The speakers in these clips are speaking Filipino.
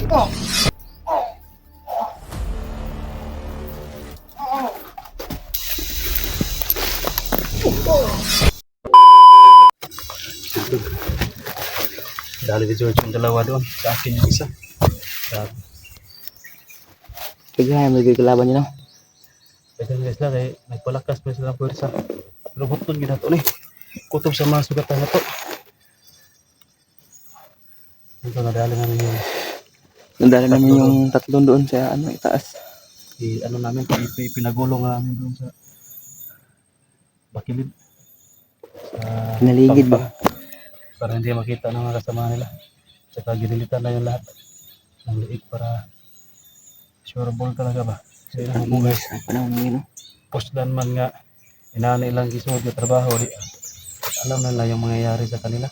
Dali ni George yung dalawa doon. Sa akin yung isa. Kaya may gagalaban niya, no? Pwede nila sila kaya nagpalakas pa sila ng pwersa. Pero hutun yun na ito kutob sa mga sugatan na ito. Ito nadali namin yung Nandala namin yung tatlong doon sa itaas. ano namin, pinagulong namin doon sa bakilid. Pinaligid ba? Para hindi makita ng mga kasama nila. Saka ginilitan na yung lahat ng liig para sure ball talaga ba. So yun ang bugay. Postdan man nga inana ilang gisod yung trabaho. Alam na lang yung mangyayari sa kanila.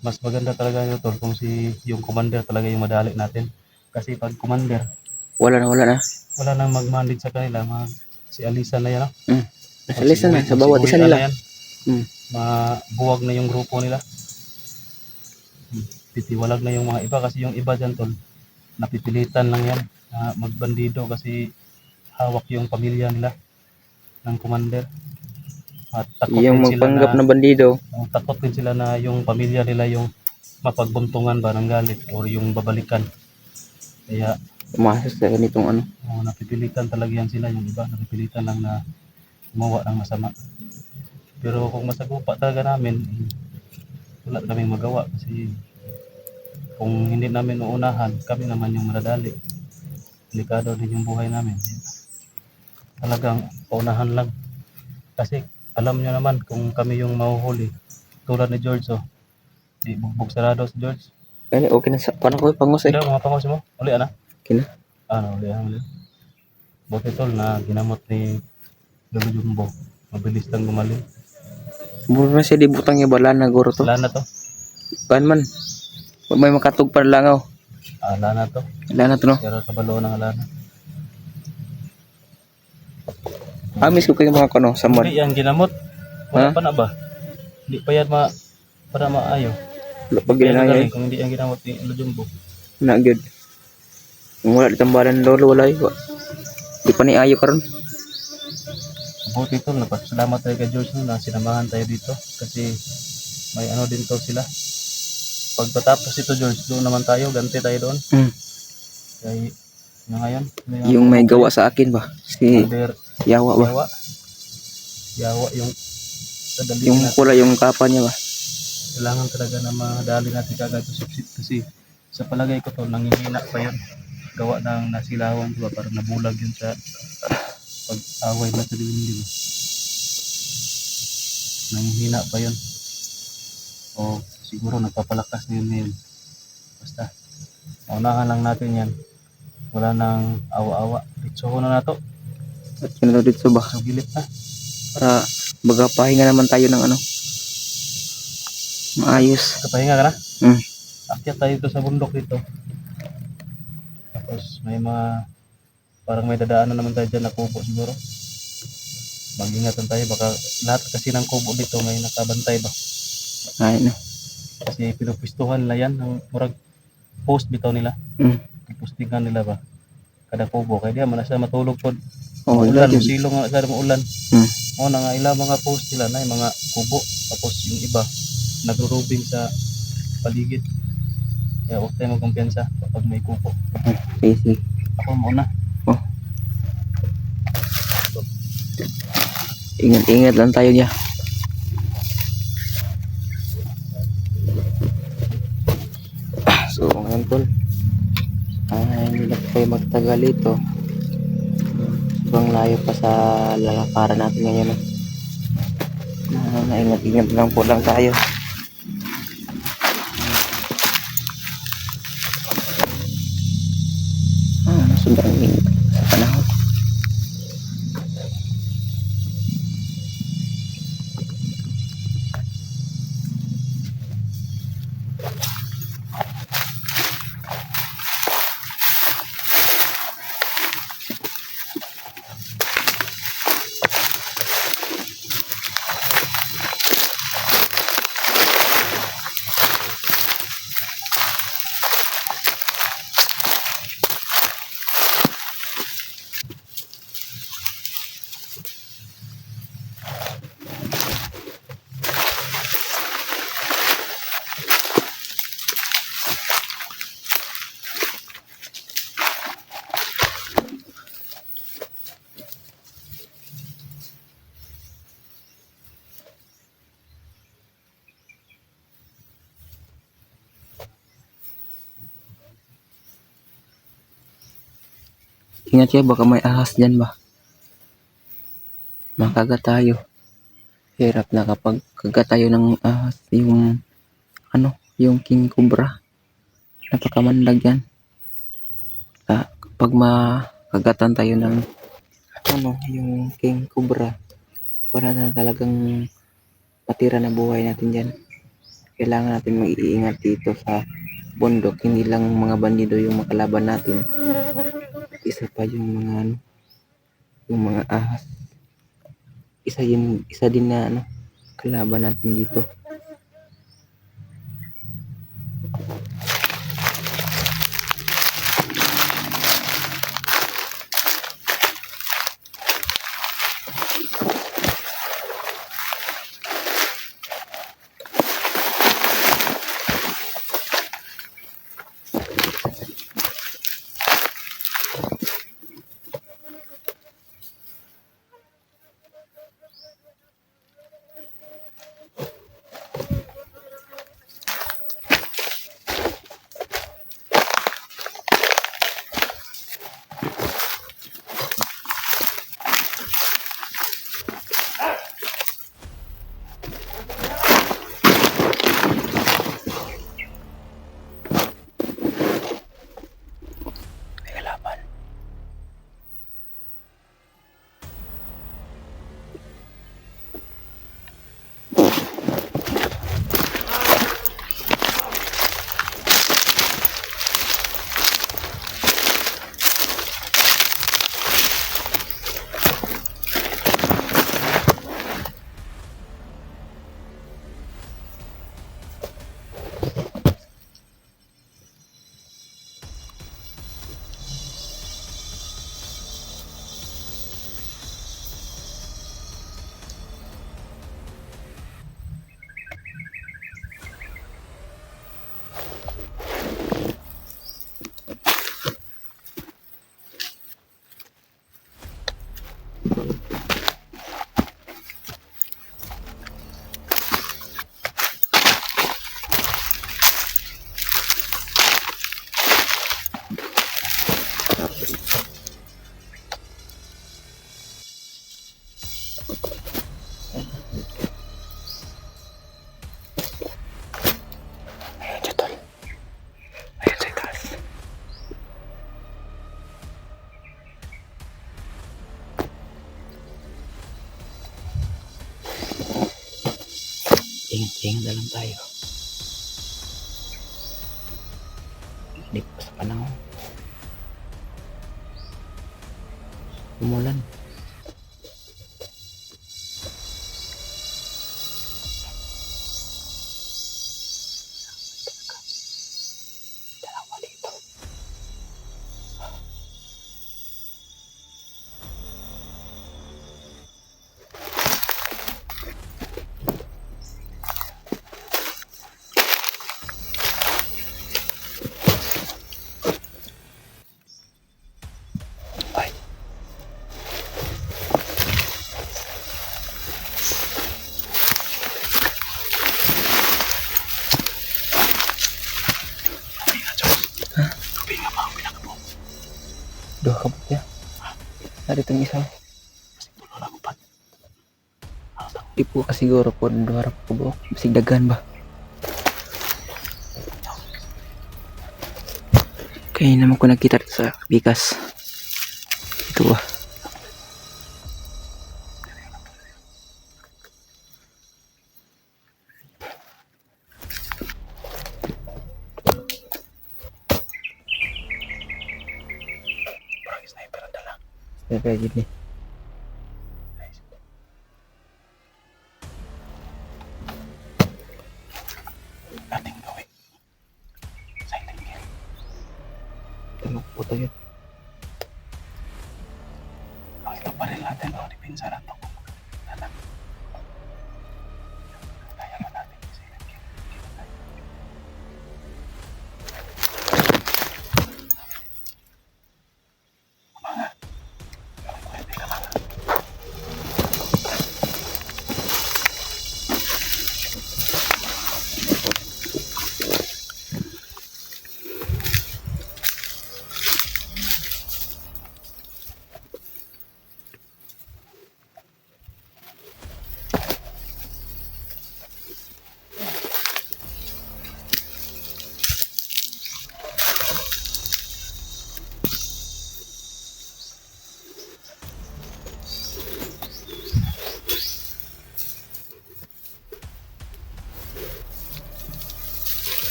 Mas maganda talaga yun tol kung yung commander talaga yung madali natin. Kasi pag commander, wala na. wala nang mag-manage sa kanila. Si Alisa na yan. Nasa Alisa na, sa bawat isa nila. Mabuwag na yung grupo nila. Titiwalag na yung mga iba kasi yung iba dyan tol, napipilitan lang yan na magbandido kasi hawak yung pamilya nila ng commander. At takot yung magpanggap na bandido. Takot din sila na yung pamilya nila yung mapagbuntungan ba ng galit o yung babalikan. Kaya umasas sa ganitong napipilitan talaga yan sila. Yung iba napipilitan lang na gumawa ng masama. Pero kung masagupa talaga namin, wala kaming magawa kasi kung hindi namin uunahan, kami naman yung madadali. Delikado din yung buhay namin. Talagang paunahan lang. Kasi alam nyo naman kung kami yung mahuhuli, tulad ni George, di bugbog sarado si George. Okay na sa paano ko pangos eh. Mga pangos mo, uli na? Kina? Uli. Buti tol na ginamot ni Lolo Jumbo. Mabilis lang gumaling. Mura na siya di butang yung bala na guro to. Lana to? Kan man. May makatug pa langaw. Lana to? Lana to no? Pero kabalo ng lana. Amis ko kayo mga samad. Hindi yan ginamot. Wala pa na ba? Hindi pa yan para maayo. Pag ginamot. Kung hindi yan ginamot ni Lolo Jumbo. Na good. Kung wala ditambalan ng lolo, wala yun. Di pa ni ayo karon. Buti ito, napasalamat tayo kay George na sinamahan tayo dito. Kasi may din to sila. Pagpatapos ito George, doon naman tayo, ganti tayo doon. Kaya ngayon. Yung may gawa sa akin ba? Si Yawa ba? Yawa yung pula yung kapa niya ba? Kailangan talaga na madali natin kagad kasi sa palagay ko to nanghihina pa yun. Gawa ng nasilawan diba para nabulag yun sa pag-away na sa dilim. Nanghihina pa yun. O siguro nagpapalakas na yun ngayon. Basta maunahan lang natin yan. Wala nang awa-awa. Ditso na to. At yun na dito ba? So gilit na. Para baga pahinga naman tayo ng maayos. Kapahinga ka na? Akyat tayo dito sa bundok dito. Tapos may parang may dadaanan naman tayo dyan na kubo siguro. Mag-ingatan tayo. Baka lahat kasi ng kubo dito may nakabantay ba? Ay no. Kasi pinupistuhan nila yan. Ng murag post bitaw nila. Postingan nila ba? Kada kubo. Kaya diyan man siya matulog po. Ulan, silong nga sa ulan. O na nga ilang mga post nila na yung mga kubo. Tapos yung iba nagrurubing sa paligid. Kaya huwag tayo magkumpiyansa kapag may kubo. Sige. Ako muna. Ingat-ingat lang tayo niya. So ngayon tol, hindi na tayo magtagal ito. Sobrang layo pa sa lalakaran natin ngayon. Ingat-ingat lang po lang tayo. Sobrang ingat sa panahon. Ingat kayo, baka may ahas dyan ba? Makagat tayo. Hirap na kapag kagat tayo ng ahas. Yung yung king cobra. Napakamandag yan. Kapag makagatan tayo ng yung king cobra, wala na talagang patira na buhay natin dyan. Kailangan natin mag-iingat dito sa bundok. Hindi lang mga bandido yung makalaban natin. Isa pa yung mga yung mga ahas. Isa din na kalaban natin dito. May kalaban. Ayun siya, tol. Ayun sa taas. Ingat na lang tayo. Hindi pa sa panahon. Umulan. Dalawa dito. Ay. Duha ka ba? Ada itong isa. Di po kasi siguro po duha ra po buok. Bisig daghan ba? Kaya naman ko nakita sa bigas. Ito ba? Sniper gini. Ating gawin. Silent kill. Tulog po tayo. Ito pa rin natin. Dipinsa na ito. Kaya ba natin silent kill? Mga. Pwede ka mga.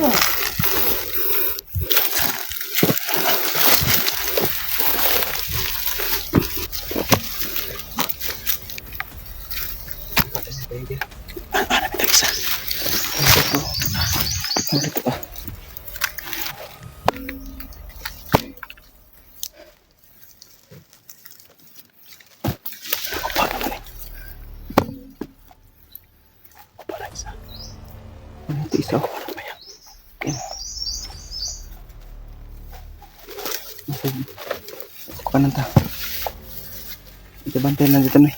Ano ito pa? Ano ito isa? Okay. Ito ka nang ta. Ito bantay lang dito na eh.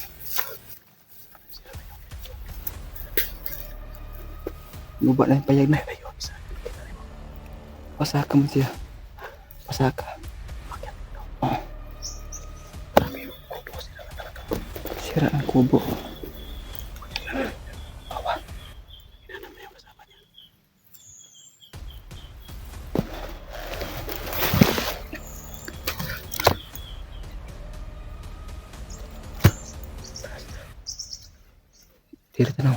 Guba na yung payag na. Pasaka mo siya. Pasaka. Oh. Sira ang kubo. Tira tanong.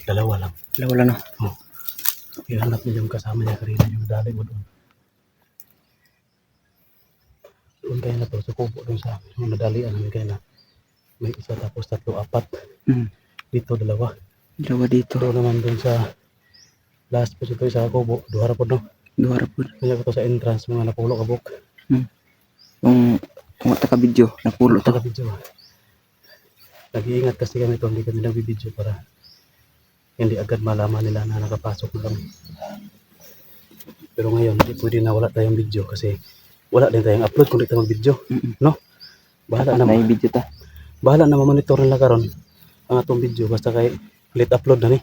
Dalawa lang. Wala na. Oh. Ihanap niya yung kasama niya kanina, yung dali mo doon. Doon kayo na to, sa kubo doon sa yung nadalian namin kayo na. May isa tapos tatlo, apat. Dito, dalawa. Dalawa dito. Doon naman doon sa last po ito sa kubo, duhara po no. Duhara po. Kaya ko to sa entrance, mga napulo kabuk. Kung mata ka video, napulo to. Video. Nag-iingat kasi kami ito, hindi kami nagbibideo para hindi agad malaman nila na nakapasok na kami. Pero ngayon, hindi pwede na wala tayong video kasi wala din tayong upload kung di tayo mag-video. No? Bahala na yung video ta. Bahala na mamonitor nila karon ang atong video basta kay late upload na ni.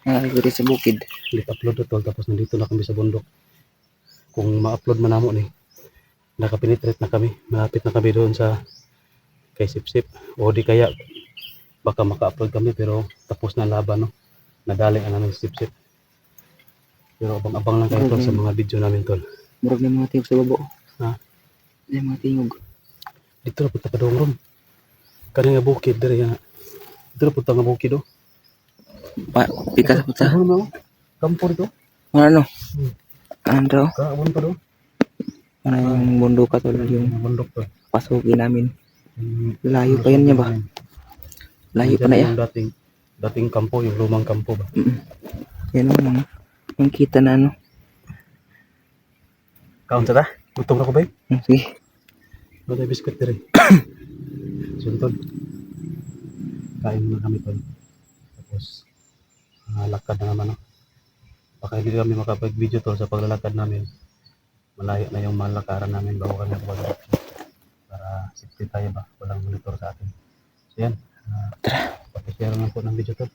Dito sa bukid. Late upload na to tapos nandito na kami sa bundok. Kung ma-upload man namo ni nakapenetrate na kami. Malapit na kami doon sa kay Sip-Sip o di kaya baka maka-upload kami pero tapos na laban no. Nadali ang namin Sip-Sip. Pero abang-abang lang kayo tol, sa mga video namin tol. Murag na mga tingog sa babo. Ha? May mga tingog. Dito na punta ka doon ron. Kani nga bukid diri nga. Dito na punta nga bukid do. Pika sa puta. Kampo dito. Ano? Ano daw? Kaabon pa do. Ano yung bundok ka tol, yung Bundok to. pasukin namin. Layo pa yan niya ba? Layo pa na yan. Yung dating kampo, yung lumang kampo ba? Yan o mga. Yung kita na ano. Kaon sa ta? Gutom na ko ba? Sige. Ano tayo biskuit dire? Suntod. Kain muna kami tol. Tapos, lakad na naman. No? Baka hindi kami makapag-video tol sa paglalakad namin. Malayo na yung mga lakaran namin bago kami mag para safety tayo ba? Walang monitor sa atin. So yan. Pakishare lang po ng video tol.